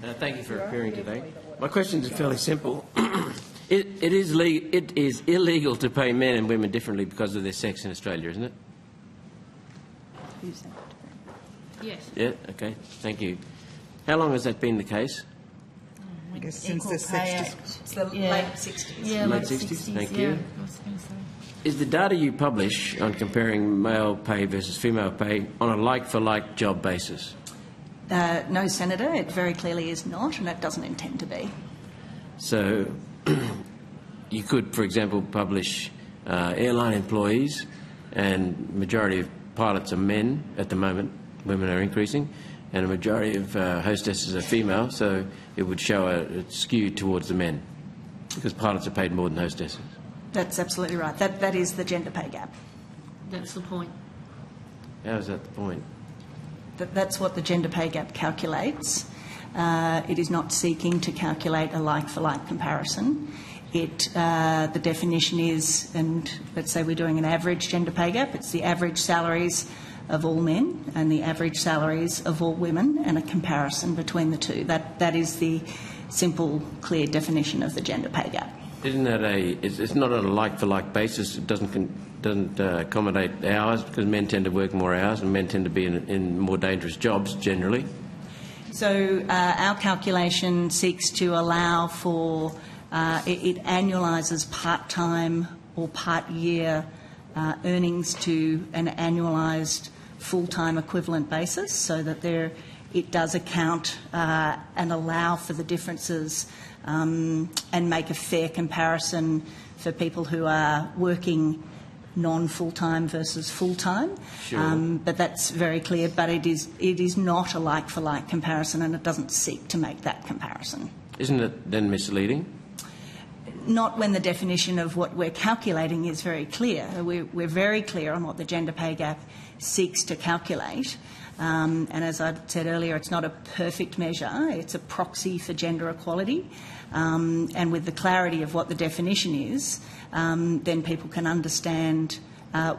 Thank you for appearing today. My question is fairly simple. It is illegal to pay men and women differently because of their sex in Australia, isn't it? Yes. Yeah, okay, thank you. How long has that been the case? I guess since the 60s. It's the late 60s. Yeah, late 60s, thank you. Yeah, I was going to say. Is the data you publish on comparing male pay versus female pay on a like-for-like job basis? No, Senator, it very clearly is not, and it doesn't intend to be. So you could, for example, publish airline employees, and majority of pilots are men at the moment. Women are increasing, and a majority of hostesses are female, so it would show a skew towards the men because pilots are paid more than hostesses. That's absolutely right. That is the gender pay gap. That's the point. How is that the point? That's what the gender pay gap calculates. It is not seeking to calculate a like-for-like comparison. The definition is, and let's say we're doing an average gender pay gap, it's the average salaries of all men and the average salaries of all women and a comparison between the two. That is the simple, clear definition of the gender pay gap. Isn't that it's not on a like-for-like basis? It doesn't accommodate hours because men tend to work more hours and men tend to be in more dangerous jobs generally. So our calculation seeks to allow for, it annualises part-time or part-year earnings to an annualised full-time equivalent basis so that it does account and allow for the differences and make a fair comparison for people who are working non-full-time versus full-time. Sure. But that's very clear. But it is not a like-for-like comparison, and it doesn't seek to make that comparison. Isn't it then misleading? Not when the definition of what we're calculating is very clear. We're very clear on what the gender pay gap seeks to calculate. And as I said earlier, it's not a perfect measure. It's a proxy for gender equality. And with the clarity of what the definition is, then people can understand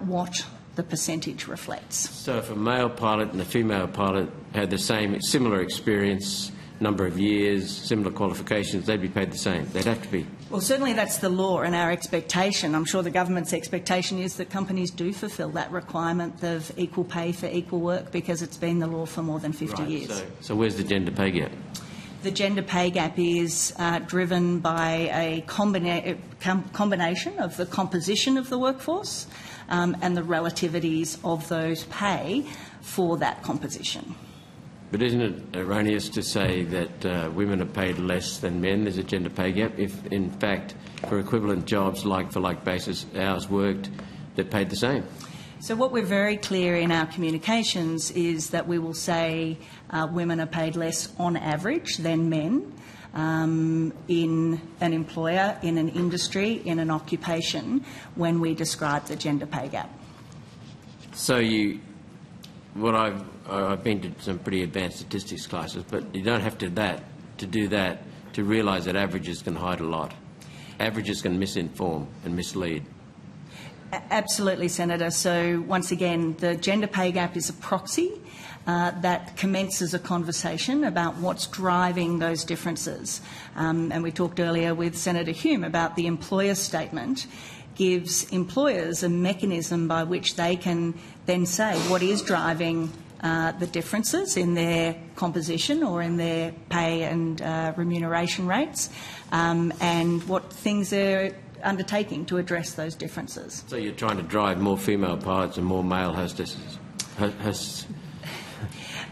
what the percentage reflects. So if a male pilot and a female pilot had the similar experience, number of years, similar qualifications, they'd be paid the same. They'd have to be. Well, certainly that's the law and our expectation. I'm sure the government's expectation is that companies do fulfil that requirement of equal pay for equal work because it's been the law for more than 50 years. So where's the gender pay gap? The gender pay gap is driven by a combination of the composition of the workforce and the relativities of those pay for that composition. But isn't it erroneous to say that women are paid less than men? There's a gender pay gap. If, in fact, for equivalent jobs, like-for-like basis, hours worked, they're paid the same. So what we're very clear in our communications is that we will say women are paid less on average than men in an employer, in an industry, in an occupation when we describe the gender pay gap. So I've been to some pretty advanced statistics classes, but you don't have to do that to realise that averages can hide a lot. Averages can misinform and mislead. Absolutely, Senator. So once again, the gender pay gap is a proxy that commences a conversation about what's driving those differences. And we talked earlier with Senator Hume about the employer statement gives employers a mechanism by which they can then say what is driving the differences in their composition or in their pay and remuneration rates and what things they're undertaking to address those differences. So you're trying to drive more female pilots and more male hostesses?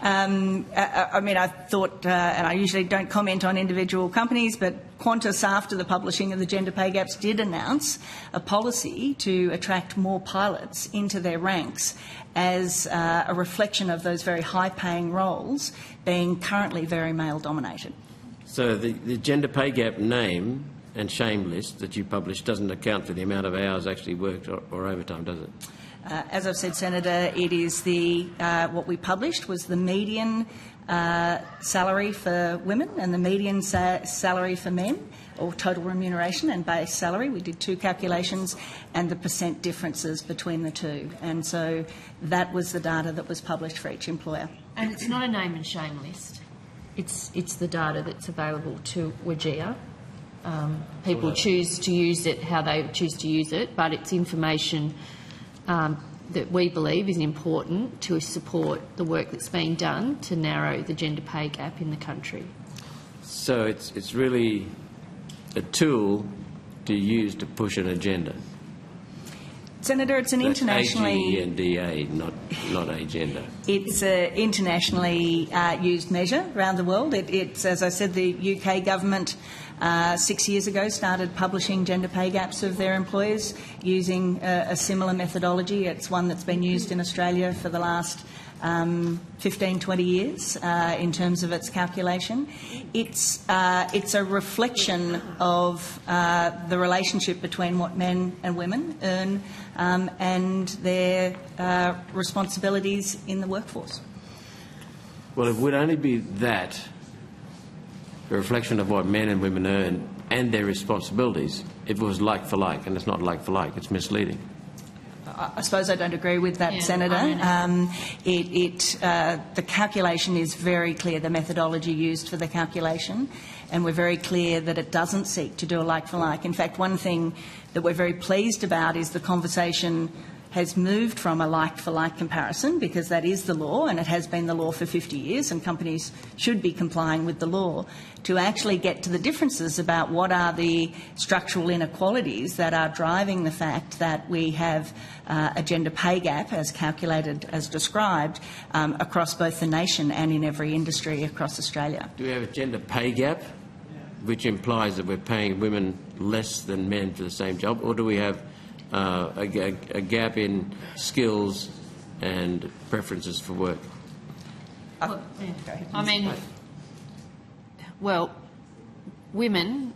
I mean, I thought, and I usually don't comment on individual companies, but Qantas, after the publishing of the gender pay gaps, did announce a policy to attract more pilots into their ranks as a reflection of those very high-paying roles being currently very male-dominated. So the gender pay gap name and shame list that you publish doesn't account for the amount of hours actually worked or overtime, does it? As I've said, Senator, it is what we published was the median salary for women and the median salary for men, or total remuneration and base salary. We did two calculations and the percent differences between the two. And so that was the data that was published for each employer. And it's not a name and shame list? It's the data that's available to WGEA. People choose to use it how they choose to use it, but it's information that we believe is important to support the work that's being done to narrow the gender pay gap in the country. So it's really a tool to use to push an agenda. Senator, it's an That's internationally... AGENDA, not agenda. It's an internationally used measure around the world. It's, as I said, the UK government 6 years ago started publishing gender pay gaps of their employers using a similar methodology. It's one that's been used in Australia for the last 15, 20 years in terms of its calculation. It's a reflection of the relationship between what men and women earn and their responsibilities in the workforce. Well, it would only be that, a reflection of what men and women earn and their responsibilities, if it was like for like, and it's not like for like, it's misleading. I suppose I don't agree with that, Senator. The calculation is very clear, the methodology used for the calculation, and we're very clear that it doesn't seek to do a like-for-like. In fact, one thing that we're very pleased about is the conversation has moved from a like-for-like comparison, because that is the law and it has been the law for 50 years and companies should be complying with the law, to actually get to the differences about what are the structural inequalities that are driving the fact that we have a gender pay gap, as calculated, as described, across both the nation and in every industry across Australia. Do we have a gender pay gap, which implies that we're paying women less than men for the same job, or do we have a gap in skills and preferences for work? Well, women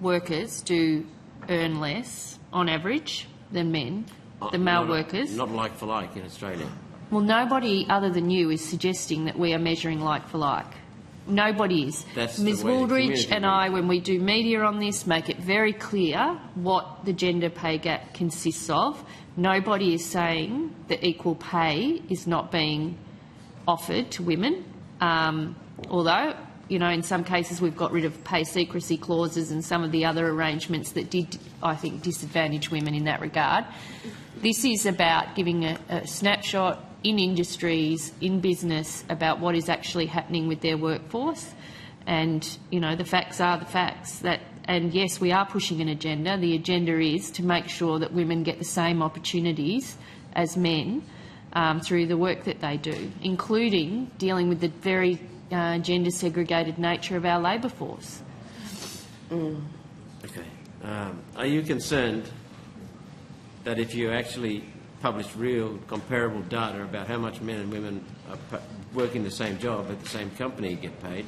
workers do earn less on average than men, the male workers. Not like for like in Australia. Well, nobody other than you is suggesting that we are measuring like for like. Nobody is. Ms Wooldridge and I, when we do media on this, make it very clear what the gender pay gap consists of. Nobody is saying that equal pay is not being offered to women, although, you know, in some cases we've got rid of pay secrecy clauses and some of the other arrangements that did, I think, disadvantage women in that regard. This is about giving a snapshot in industries, in business, about what is actually happening with their workforce. And, you know, the facts are the facts. And yes, we are pushing an agenda. The agenda is to make sure that women get the same opportunities as men through the work that they do, including dealing with the very gender segregated nature of our labour force. Okay. Are you concerned that if you actually publish real comparable data about how much men and women are working the same job at the same company get paid,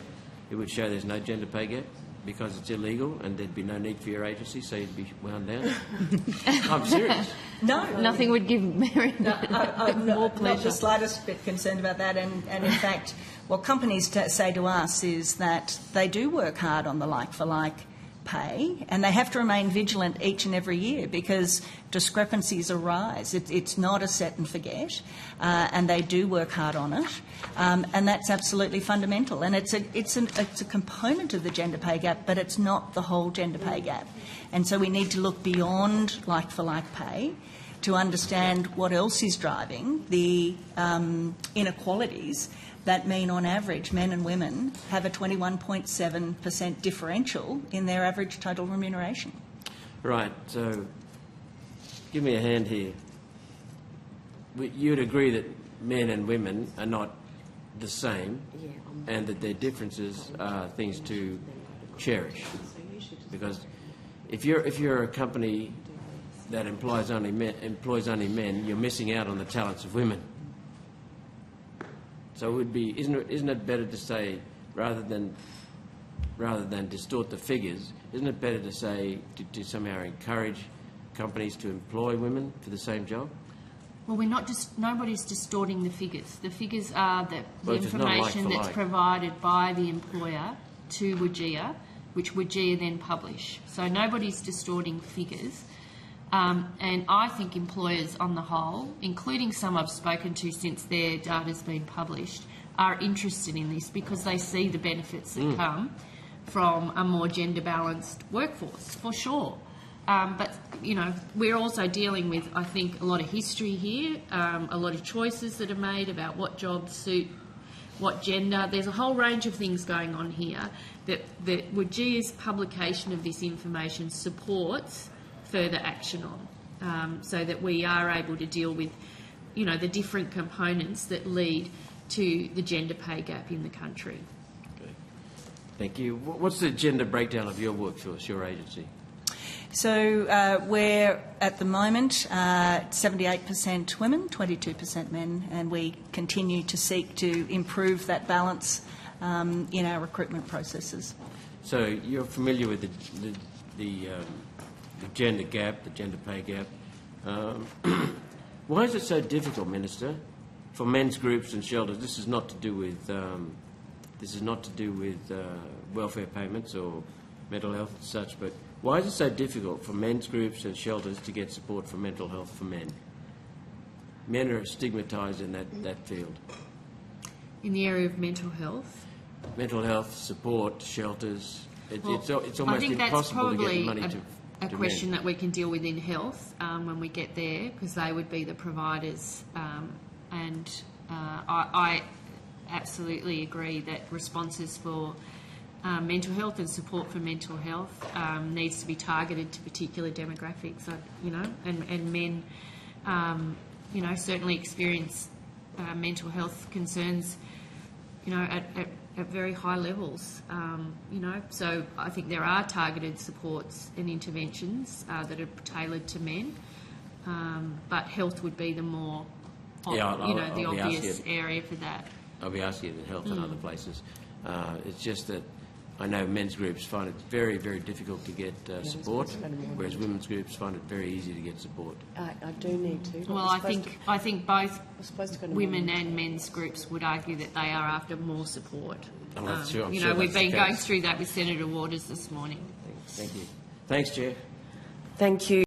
it would show there's no gender pay gap because it's illegal and there'd be no need for your agency, so you'd be wound down? I'm serious. No. Nothing would give Mary more pleasure. Not the slightest bit concerned about that. And in fact, what companies say to us is that they do work hard on the like-for-like pay, and they have to remain vigilant each and every year because discrepancies arise. It's not a set and forget, and they do work hard on it, and that's absolutely fundamental. And it's a component of the gender pay gap, but it's not the whole gender pay gap. And so we need to look beyond like-for-like pay to understand what else is driving the inequalities that mean, on average, men and women have a 21.7% differential in their average total remuneration. Right, so give me a hand here. You'd agree that men and women are not the same and that their differences are things to cherish. Because if you're a company that employs only men, you're missing out on the talents of women. So it would be, isn't it better to say, rather than distort the figures, isn't it better to say to somehow encourage companies to employ women for the same job? Well, nobody's distorting the figures. The figures are the information that's provided by the employer to WGEA, which WGEA then publish. So nobody's distorting figures. And I think employers on the whole, including some I've spoken to since their data's been published, are interested in this because they see the benefits that come from a more gender-balanced workforce, for sure. But, you know, we're also dealing with, I think, a lot of history here, a lot of choices that are made about what jobs suit what gender. There's a whole range of things going on here that WGEA's publication of this information supports further action on, so that we are able to deal with, you know, the different components that lead to the gender pay gap in the country. Okay. Thank you. What's the gender breakdown of your workforce, your agency? So we're at the moment 78% women, 22% men, and we continue to seek to improve that balance in our recruitment processes. So you're familiar with the gender gap, the gender pay gap. Why is it so difficult, Minister, for men's groups and shelters? This is not to do with welfare payments or mental health and such, but why is it so difficult for men's groups and shelters to get support for mental health for men? Men are stigmatised in that field. In the area of mental health? Mental health, support, shelters. It's almost I think impossible to get money that's to a question men. that we can deal with in health when we get there, because they would be the providers. I absolutely agree that responses for mental health and support for mental health needs to be targeted to particular demographics, you know, and men, you know, certainly experience mental health concerns, you know, at very high levels, you know. So I think there are targeted supports and interventions that are tailored to men, but health would be the more, the obvious area for that. I'll be asking you in health and other places. It's just that I know men's groups find it very, very difficult to get support, whereas women's groups find it very easy to get support. I do need to. Well, I think both women and men's groups would argue that they are after more support. I'm sure you know, we've been going through that with Senator Waters this morning. Thank you. Thanks, Chair. Thank you.